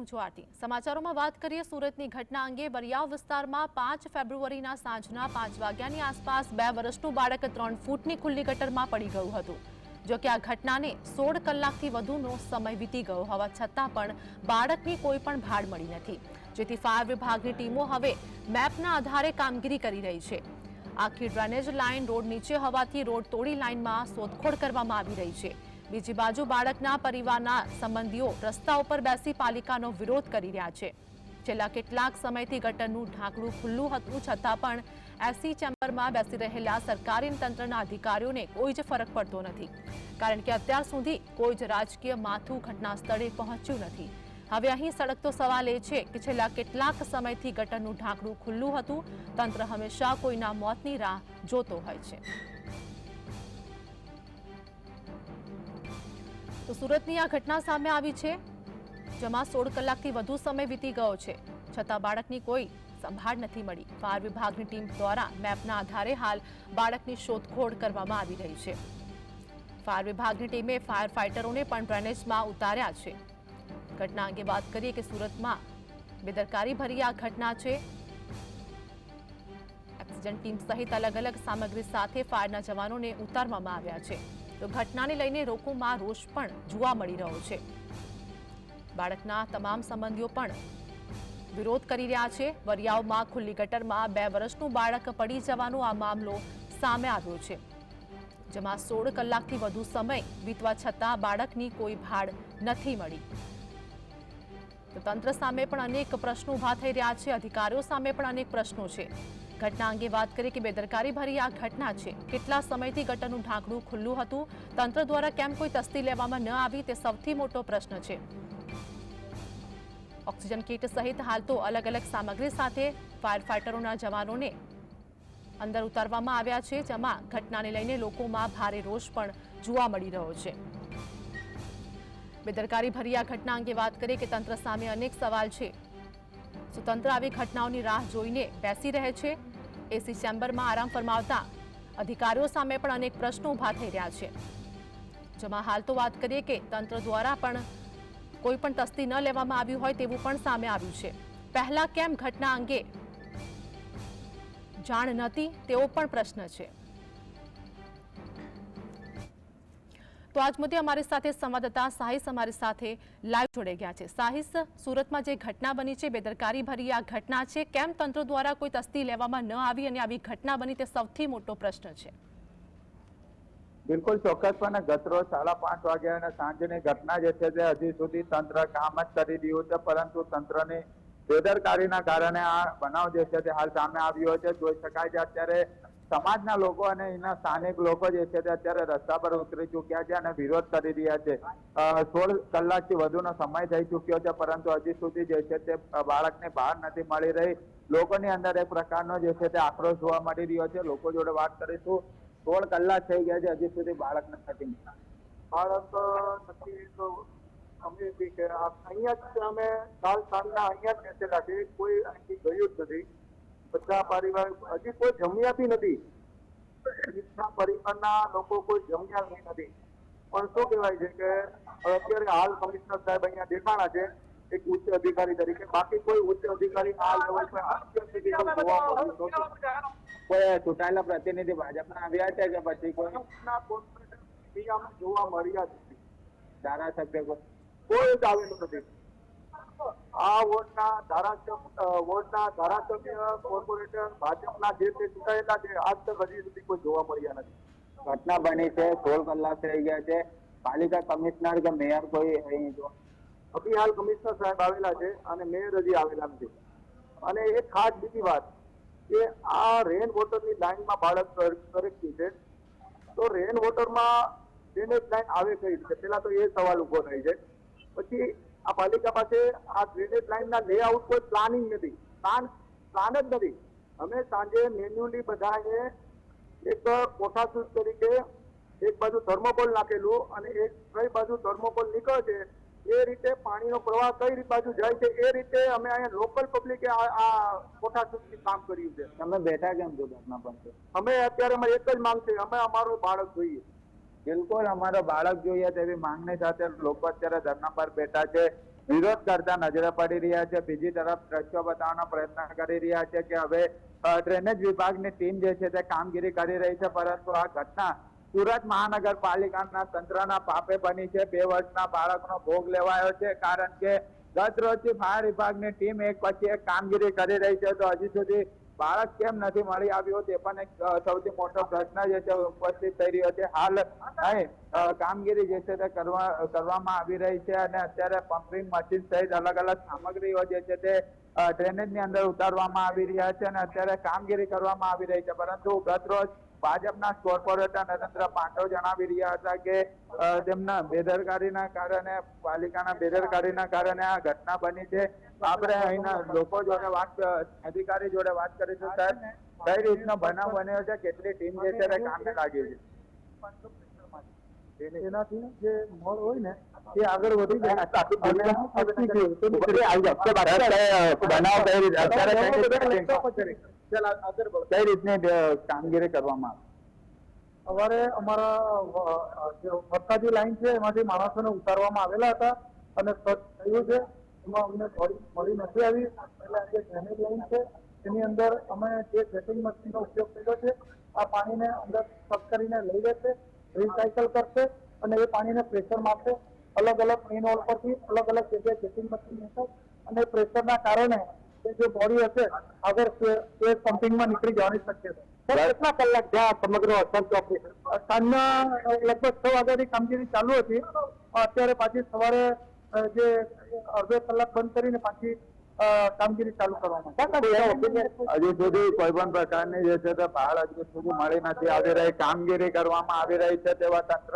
હું છું આરતી। સમાચારોમાં વાત કરીએ સુરતની ઘટના અંગે। બરિયાવ વિસ્તારમાં 5 ફેબ્રુઆરીના સાંજના 5 વાગ્યાની આસપાસ 2 વર્ષનું બાળક 3 ફૂટની ખુલ્લી ગટરમાં પડી ગયું હતું। જો કે આ ઘટનાને 16 કલાકથી વધુનો સમય વીતી ગયો હોવા છતાં પણ બાળકની કોઈ પણ ભાળ મળી નથી, જેથી ફાયર વિભાગની ટીમો હવે મેપના આધારે કામગીરી કરી રહી છે। આખી ડ્રેનેજ લાઇન રોડ નીચે હોવાથી રોડ તોડી લાઇનમાં શોધખોળ કરવામાં આવી રહી છે। બીજી બાજુ બાળકના પરિવારના સંબંધીઓ રસ્તા ઉપર બેસી પાલિકાનો વિરોધ કરી રહ્યા છે। છેલ્લા કેટલાક સમયથી ગટરનું ઢાંકણું ખુલ્લું હતું છતાં પણ એસી ચેમ્બરમાં બેસી રહેલા સરકારી તંત્રના અધિકારીઓને કોઈ જ ફરક પડતો નથી, કારણ કે અત્યાર સુધી કોઈ જ રાજકીય માથું ઘટના સ્થળે પહોંચ્યું નથી। હવે અહીં સળગતો સવાલ એ છે કે છેલ્લા કેટલાક સમયથી ગટરનું ઢાંકણું ખુલ્લું હતું, તંત્ર હંમેશા કોઈના મોતની રાહ જોતો હોય છે। તો સુરતની આ ઘટના સામે આવી છે, જેમાં 16 કલાકથી વધુ સમય વીતી ગયો છે છતાં બાળકની કોઈ સંભાળ નથી મળી। ફાયર વિભાગની ટીમ દ્વારા મેપના આધારે હાલ બાળકની શોધખોળ કરવામાં આવી રહી છે। ફાયર વિભાગની ટીમે ફાયર ફાઇટરોને પણ ડ્રેનેજમાં ઉતાર્યા છે। ઘટના અંગે વાત કરીએ કે સુરતમાં બેદરકારી ભરી આ ઘટના છે। ઓક્સિજન ટીમ સહિત અલગ અલગ સામગ્રી સાથે ફાયરના જવાનોને ઉતારવામાં આવ્યા છે। તો ઘટનાને લઈને લોકોમાં રોષ પણ જોવા મળી રહ્યો છે। બાળકના તમામ સંબંધીઓ પણ વિરોધ કરી રહ્યા છે। વરિયાવમાં ખુલ્લી ગટરમાં 2 વર્ષનું બાળક પડી જવાનો આ મામલો સામે આવ્યો છે, જેમાં 16 કલાકથી વધુ સમય વીતવા છતાં બાળકની કોઈ ભાળ નથી મળી। તો તંત્ર સામે પણ અનેક પ્રશ્નો ઉભા થઈ રહ્યા છે, અધિકારીઓ સામે પણ અનેક પ્રશ્નો છે। ઘટના અંગે વાત કરીએ કે બેદરકારી ભરી આ ઘટના છે। કેટલા સમયથી ગટરનું ઢાંકણું ખુલ્લું હતું, તંત્ર દ્વારા કેમ કોઈ તસ્દી લેવામાં ન આવી તે સૌથી મોટો પ્રશ્ન છે। ઓક્સિજન કીટ સહિત હાલ તો અલગ અલગ સામગ્રી સાથે ફાયર ફાઇટરોના જવાનોને અંદર ઉતારવામાં આવ્યા છે, જેમાં ઘટનાને લઈને લોકોમાં ભારે રોષ પણ જોવા મળી રહ્યો છે। બેદરકારી ભરી આ ઘટના અંગે વાત કરીએ કે તંત્ર સામે અનેક સવાલ છે। તંત્ર આવી ઘટનાઓની રાહ જોઈને બેસી રહે છે। એસી ચેમ્બરમાં આરામ ફરમાવતા અધિકારીઓ સામે પણ અનેક પ્રશ્નો ઉભા થઈ રહ્યા છે, જેમાં હાલ તો વાત કરીએ કે તંત્ર દ્વારા પણ કોઈ પણ તસ્દી ન લેવામાં આવ્યું હોય તેવું પણ સામે આવ્યું છે। પહેલા કેમ ઘટના અંગે જાણ નહોતી તેવો પણ પ્રશ્ન છે। તો આજ મુદ્દે અમારી સાથે સંવાદદાતા સાહિસ અમારી સાથે લાઈવ જોડાઈ ગયા છે। સાહિસ, સુરતમાં જે ઘટના બની છે, બેદરકારી ભરી આ ઘટના છે, કેમ તંત્ર દ્વારા કોઈ તસ્દી લેવામાં ન આવી અને આવી ઘટના બની તે સૌથી મોટો પ્રશ્ન છે। બિલકુલ ચોક્કસપણે ગતરોજ 5:30 વાગ્યાના સાંજની ઘટના જે છે તે હજી સુધી તંત્ર કામ જ કરી રહ્યું છે, પરંતુ તંત્રની બેદરકારીના કારણે આ બનાવ જે છે તે હાલ સામે આવ્યો છે। જોઈ શકાય છે અત્યારે સમાજના લોકો અને એના સ્થાનિક લોકો જે છે તે અત્યારે રસ્તા પર ઉતરી ચૂક્યા છે અને વિરોધ કરી રહ્યા છે। 16 કલાકથી વધુનો સમય થઈ ચૂક્યો છે, પરંતુ હજી સુધી જે છે તે બાળકને બહાર નથી મળી રહી। લોકોની અંદર એક પ્રકારનો જે છે તે આક્રોશ જોવા મળી રહ્યો છે। લોકો જોડે વાત કરીશું। 16 કલાક થઈ ગયા છે, હજી સુધી બાળક નથી મળ્યું। બાળક નથી તો અમે બી કે અહીંયા જ અમે કાલ સાંજના અહીંયા જ બેસેલા છે, કોઈ અહીંથી ગયું જ નથી। બધા પરિવાર હજી કોઈ જમ્યા બી નથી, પરિવારના લોકો કોઈ જમ્યા બી નથી। પણ શું કહેવાય છે કે અત્યારે હાલ કમિશનર સાહેબ અહીંયા દેખાણા છે એક ઉચ્ચ અધિકારી તરીકે, બાકી કોઈ ઉચ્ચ અધિકારી આ લેવલ પર અત્યાર સુધી જોવા મળ્યું નહોતું। કોઈ ચૂંટાયેલા પ્રતિનિધિ ભાજપના આવ્યા છે કે પછી કોઈ જોવા મળ્યા નથી? ધારાસભ્ય કોઈ જ આવેલું નથી। આ વોર્ડના ધારાસભ્ય કોર્પોરેટર ભાજપના જે તે ચૂંટાયેલા છે, આજ તક હજી સુધી કોઈ જોવા મળ્યા નથી। ઘટના બની છે, 16 કલાક થઈ ગયા છે, પાલિકા કમિશનર કે મેયર કોઈ અહીં જો અભી હાલ કમિશનર સાહેબ આવેલા છે અને મેયર હજી આવેલા નથી। અને એક ખાસ બીજી વાત કે આ રેન વોટરની લાઇનમાં બાળક સરકતી છે, તો રેન વોટરમાં ડ્રેનેજ લાઇન આવે કઈ રીતે, પેલા તો એ સવાલ ઉભો થાય છે। પછી આ પાલિકા પાસે આ ડ્રેનેજ લાઇનના લેઆઉટ કોઈ પ્લાનિંગ નથી, પ્લાન જ નથી। અમે સાંજે મેન્યુઅલી બધાએ એક કોઠાસૂઝ તરીકે એક બાજુ થર્મોકોલ નાખેલું અને એક કઈ બાજુ થર્મોકોલ નીકળે છે એ રીતે પાણીનો પ્રવાહ કઈ બાજુ જાય છે એ રીતે અમે અહીંયા લોકલ પબ્લિકે આ કોઠાસૂઝથી કામ કર્યું છે। તમે બેઠા કેમ છો ઘટના પર? અમે અત્યારે એક જ માંગ છે, અમે અમારું બાળક જોઈએ। બિલકુલ અમારો બાળક જોઈએ તેવી માંગણી સાથે લોકો અત્યારે ધરણા પર બેઠા છે। વિરોધ કરતા નજરે પડી રહ્યા છે. બીજી તરફ દ્રશ્યો બતાવવાનો પ્રયત્ન કરી રહ્યા છે કે હવે ડ્રેનેજ વિભાગની ટીમ જે છે તે કામગીરી કરી રહી છે, પરંતુ આ ઘટના સુરત મહાનગરપાલિકાના તંત્રના પાપે બની છે. 2 વર્ષના બાળકનો ભોગ લેવાયો છે, કારણ કે ગત રોજથી ફાયર વિભાગની ટીમ એક પછી એક કામગીરી કરી રહી છે, તો હજી સુધી બાળક કેમ નથી મળી આવ્યું તે પણ એક સૌથી મોટો પ્રશ્ન જે છે ઉપસ્થિત થઈ રહ્યો છે. હાલ અહીં કામગીરી જે છે તે કરવામાં આવી રહી છે અને અત્યારે પમ્પિંગ મશીન સહિત અલગ અલગ સામગ્રીઓ જે છે તે ડ્રેનેજની અંદર ઉતારવામાં આવી રહ્યા છે અને અત્યારે કામગીરી કરવામાં આવી રહી છે. પરંતુ ગત રોજ ભાજપના કોર્પોરેટર નરેન્દ્ર પાંડવ જણાવી રહ્યા હતા કે તેમના બેદરકારીના કારણે, પાલિકાના બેદરકારીના કારણે આ ઘટના બની છે. આપણે અહીંના લોકો જોડે અધિકારી જોડે વાત કરીશું. સાહેબ, કઈ રીતનો બનાવ બન્યો છે, કેટલી ટીમ જે છે તે કામે લાગી છે? એનાથી જે મોડ હોય ને એ આગળ વધી જાય. કઈ રીતની કામગીરી કરવામાં સવારે અમારા જે વરસાદી લાઈન છે એમાંથી માણસોને ઉતારવામાં આવેલા હતા અને સર્ચ થયું છે. એમાં અમને મળી નથી આવી. એટલે જે ડ્રેનેજ લાઈન છે એની અંદર અમે જે સેટિંગ મશીનનો ઉપયોગ કર્યો છે, આ પાણીને અંદર સબ કરીને લઈ જશે, રિસાયકલ કરશે અને એ પાણીને પ્રેશર મારશે. અલગ અલગ મેઇન હોલ પરથી અલગ અલગ જગ્યાએ સેટિંગ મશીન હશે અને પ્રેશરના કારણે જે બોડી હશે આગળ તે પમ્પિંગમાં નીકળી જવાની શક્યતા. કેટલા કલાક જ્યાં સમગ્ર સર્ચ ઓપરેશન? સાંજના લગભગ 6 વાગ્યાની કામગીરી ચાલુ હતી. અત્યારે પાછી સવારે જે અડધો કલાક બંધ કરીને પાછી કામગીરી ચાલુ કરવામાં. હજી સુધી કોઈ પણ પ્રકારની જે છે તે બહાર હજી સુધી મળી નથી આવી રહી. કામગીરી કરવામાં આવી રહી છે તેવા તંત્ર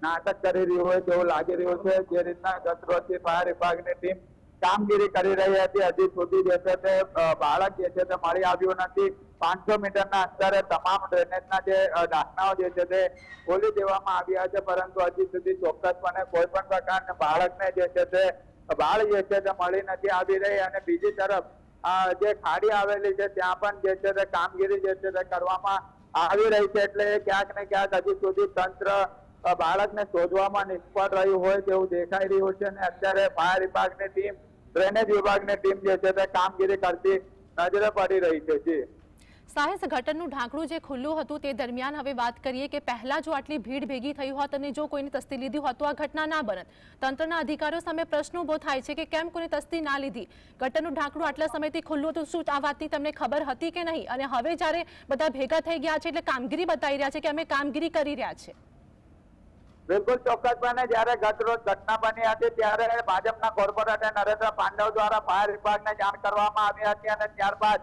નાટક કરી રહ્યું હોય તેવું લાગી રહ્યું છે. જે રીતના ગત રોજથી ફાયર વિભાગની ટીમ કામગીરી કરી રહી હતી, હજી સુધી જે છે તે બાળક જે છે તે મળી આવ્યું નથી. 500 મીટરના અંતરે તમામ ડ્રેનેજના જે ઢાંકણાઓ જે છે તે ખોલી દેવામાં આવ્યા છે, પરંતુ હજી સુધી ચોક્કસપણે કોઈ પણ પ્રકારના બાળકને જે છે તે બાળ જે છે તે મળી નથી આવી રહી. અને બીજી તરફ જે ખાડી આવેલી છે ત્યાં પણ જે છે તે કામગીરી જે છે તે કરવામાં આવી રહી છે. એટલે ક્યાંક ને ક્યાંક હજી સુધી તંત્ર બાળકને શોધવામાં નિષ્ફળ રહ્યું હોય તેવું દેખાઈ રહ્યું છે. અને અત્યારે ફાયર વિભાગની ટીમ, ડ્રેનેજ વિભાગની ટીમ જે છે તે કામગીરી કરતી નજરે પડી રહી છે. જી સાહેબ, ગટરનું ઢાંકણું જે ખુલ્લું હતું તે દરમિયાન હવે વાત કરીએ કે પહેલા જો આટલી ભીડ ભેગી થઈ હોત અને જો કોઈને તસ્દી લીધી હોત તો આ ઘટના ના બનત. તંત્રના અધિકારીઓ સામે પ્રશ્ન ઉભો થાય છે કે કેમ કોઈને તસ્દી ના લીધી? ગટરનું ઢાંકણું આટલા સમયથી ખુલ્લું હતું, શું આ વાતની તમને ખબર હતી કે નહીં? અને હવે જ્યારે બધા ભેગા થઈ ગયા છે એટલે કામગીરી બતાવી રહ્યા છે કે અમે કામગીરી કરી રહ્યા છે. બિલકુલ ચોક્કસપણે જ્યારે ગત રોજ ઘટના બની હતી ત્યારે ભાજપના કોર્પોરેટર નરેન્દ્ર પાંડવ દ્વારા ફાયર વિભાગને જાણ કરવામાં આવી હતી અને ત્યારબાદ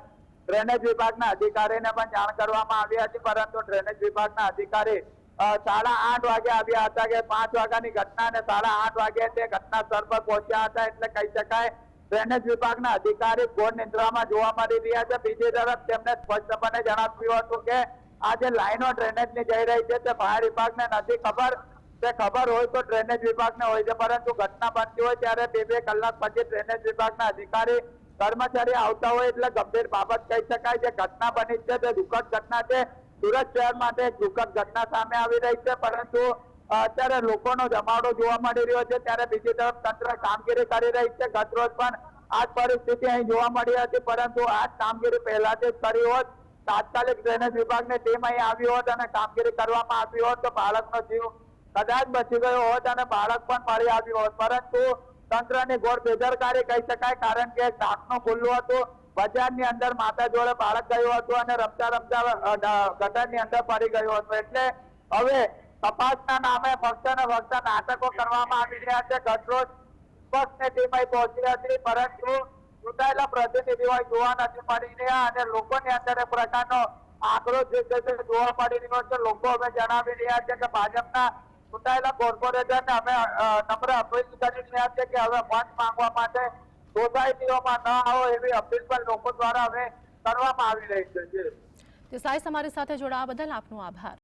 ડ્રેનેજ વિભાગના અધિકારીને પણ જાણ કરવામાં આવી હતી. પરંતુ ડ્રેનેજ વિભાગના અધિકારી 8:30 વાગે આવ્યા હતા કે 5 વાગ્યાની ઘટના અને 8:30 વાગે તે ઘટના સ્થળ પર પહોંચ્યા હતા. એટલે કહી શકાય ડ્રેનેજ વિભાગના અધિકારી ઘોર નિંદ્રામાં જોવા મળી રહ્યા છે. બીજી તરફ તેમને સ્પષ્ટપણે જણાવ્યું હતું કે આ જે લાઈનો ડ્રેનેજની જઈ રહી છે તે ફાયર વિભાગને નથી ખબર. તે ખબર હોય તો ડ્રેનેજ વિભાગને હોય છે, પરંતુ ઘટના બનતી હોય ત્યારે 2 કલાક પછી ડ્રેનેજ વિભાગના અધિકારી, કર્મચારી આવતા હોય એટલે ગંભીર બાબત કહી શકાય. જે ઘટના બની છે તે દુઃખદ ઘટના છે. સુરત શહેર માટે એક દુઃખદ ઘટના સામે આવી રહી છે, પરંતુ અત્યારે લોકોનો જમાવડો જોવા મળી રહ્યો છે. ત્યારે બીજી તરફ તંત્ર કામગીરી કરી રહી છે. ગત રોજ પણ આ જ પરિસ્થિતિ અહીં જોવા મળી હતી, પરંતુ આ જ કામગીરી પહેલાથી જ કરી હોત, તાત્કાલિક ડ્રેનેજ વિભાગની ટીમ અહીં આવી હોત અને કામગીરી કરવામાં આવી હોત તો બાળકનો જીવ કદાચ બચી ગયો હોત અને બાળક પણ મળી આવ્યું હોત. પરંતુ તંત્રની ઘોર બેદરકારી કહી શકાય, કારણ કે ઢાંકણું ખુલ્લું હતું. બજારની અંદર માતા જોડે બાળક ગયું હતું અને રમતા રમતા ગટરની અંદર પડી ગયું હતું. એટલે હવે તપાસના નામે ફક્ત ને ફક્ત નાટકો કરવામાં આવી રહ્યા છે. ગત રોજ પક્ષની ટીમ અહીં પહોંચી હતી, પરંતુ ચૂંટાયેલા પ્રતિનિધિઓ જોવા નથી મળી રહ્યા અને લોકોની અંદર એક પ્રકારનો આક્રોશ જે છે તે જોવા મળી રહ્યો છે. લોકો હવે જણાવી રહ્યા છે કે ભાજપના ચૂંટાયેલા કોર્પોરેટરને અમે નમ્ર અપીલ કરી રહ્યા છે કે હવે મત માંગવા માટે સોસાયટીઓમાં ન આવો એવી અપીલ પણ લોકો દ્વારા હવે કરવામાં આવી રહી છે. સાહેબ, અમારી સાથે જોડાવા બદલ આપનો આભાર.